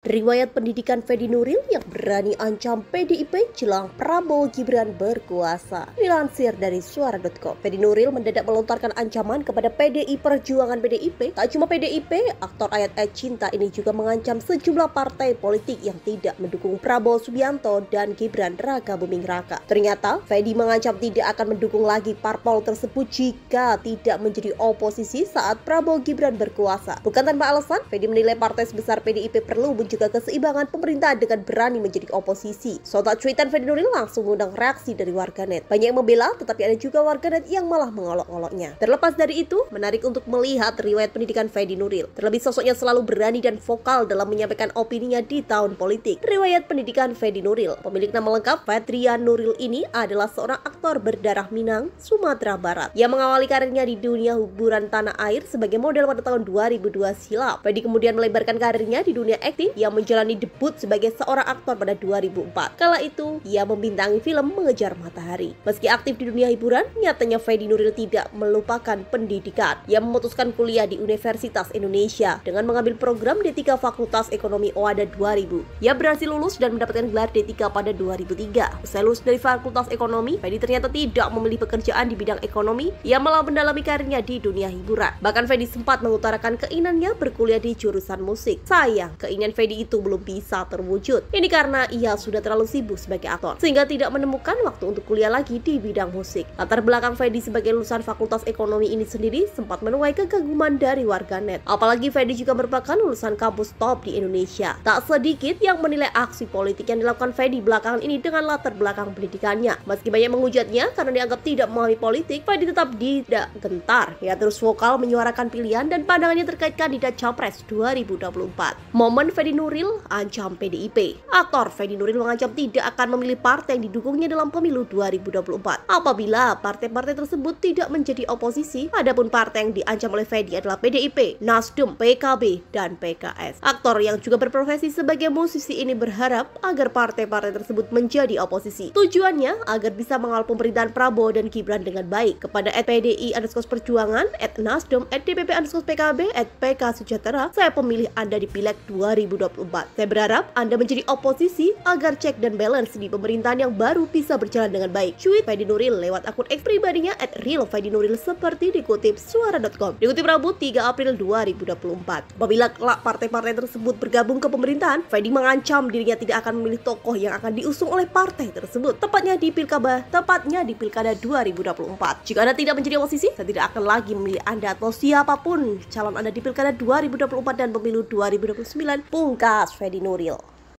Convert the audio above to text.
Riwayat pendidikan Fedi Nuril yang berani ancam PDIP jelang Prabowo Gibran berkuasa. Dilansir dari suara.com, Fedi Nuril mendadak melontarkan ancaman kepada PDI Perjuangan PDIP. Tak cuma PDIP, aktor ayat-ayat cinta ini juga mengancam sejumlah partai politik yang tidak mendukung Prabowo Subianto dan Gibran Raka Buming Raka. Ternyata, Fedi mengancam tidak akan mendukung lagi parpol tersebut jika tidak menjadi oposisi saat Prabowo Gibran berkuasa. Bukan tanpa alasan, Fedi menilai partai sebesar PDIP perlu juga keseimbangan pemerintahan dengan berani menjadi oposisi. Sontak cuitan Fedi Nuril langsung mengundang reaksi dari warganet. Banyak yang membela, tetapi ada juga warganet yang malah mengolok-oloknya. Terlepas dari itu, menarik untuk melihat riwayat pendidikan Fedi Nuril. Terlebih sosoknya selalu berani dan vokal dalam menyampaikan opininya di tahun politik. Riwayat pendidikan Fedi Nuril. Pemilik nama lengkap Fedrian Nuril ini adalah seorang aktor berdarah Minang, Sumatera Barat. Yang mengawali karirnya di dunia hiburan tanah air sebagai model pada tahun 2002 silam. Fedi kemudian melebarkan karirnya di dunia akting yang menjalani debut sebagai seorang aktor pada 2004. Kala itu, ia membintangi film Mengejar Matahari. Meski aktif di dunia hiburan, nyatanya Fedi Nuril tidak melupakan pendidikan. Ia memutuskan kuliah di Universitas Indonesia dengan mengambil program D3 Fakultas Ekonomi OADA 2000. Ia berhasil lulus dan mendapatkan gelar D3 pada 2003. Usai lulus dari Fakultas Ekonomi, Fedi ternyata tidak memilih pekerjaan di bidang ekonomi. Ia malah mendalami karirnya di dunia hiburan. Bahkan Fedi sempat mengutarakan keinginannya berkuliah di jurusan musik. Sayang, keinginan Fedi itu belum bisa terwujud. Ini karena ia sudah terlalu sibuk sebagai aktor, sehingga tidak menemukan waktu untuk kuliah lagi di bidang musik. Latar belakang Fedi sebagai lulusan Fakultas Ekonomi ini sendiri sempat menuai kekaguman dari warganet. Apalagi Fedi juga merupakan lulusan kampus top di Indonesia. Tak sedikit yang menilai aksi politik yang dilakukan Fedi belakangan ini dengan latar belakang pendidikannya. Meski banyak menghujatnya karena dianggap tidak memahami politik, Fedi tetap tidak gentar. Ia terus vokal menyuarakan pilihan dan pandangannya terkait kandidat Capres 2024. Momen Fedi Nuril ancam PDIP. Aktor Fedi Nuril mengancam tidak akan memilih partai yang didukungnya dalam pemilu 2024 apabila partai-partai tersebut tidak menjadi oposisi. Adapun partai yang diancam oleh Fedi adalah PDIP, Nasdem, PKB, dan PKS. Aktor yang juga berprofesi sebagai musisi ini berharap agar partai-partai tersebut menjadi oposisi. Tujuannya agar bisa mengawal pemerintahan Prabowo dan Gibran dengan baik. Kepada @PDI_Perjuangan, @Nasdem, @DPP_PKB, @PK Sejahtera, saya pemilih Anda di Pileg 2024. Saya berharap Anda menjadi oposisi agar cek dan balance di pemerintahan yang baru bisa berjalan dengan baik. Cuit Fedi Nuril lewat akun X pribadinya @realfedinuril seperti dikutip suara.com. Dikutip Rabu 3 April 2024. Apabila kelak partai-partai tersebut bergabung ke pemerintahan, Fedi mengancam dirinya tidak akan memilih tokoh yang akan diusung oleh partai tersebut. Tepatnya di Pilkada 2024. Jika Anda tidak menjadi oposisi, saya tidak akan lagi memilih Anda atau siapapun calon Anda di Pilkada 2024 dan pemilu 2029. Pungkas Fedi Nuril.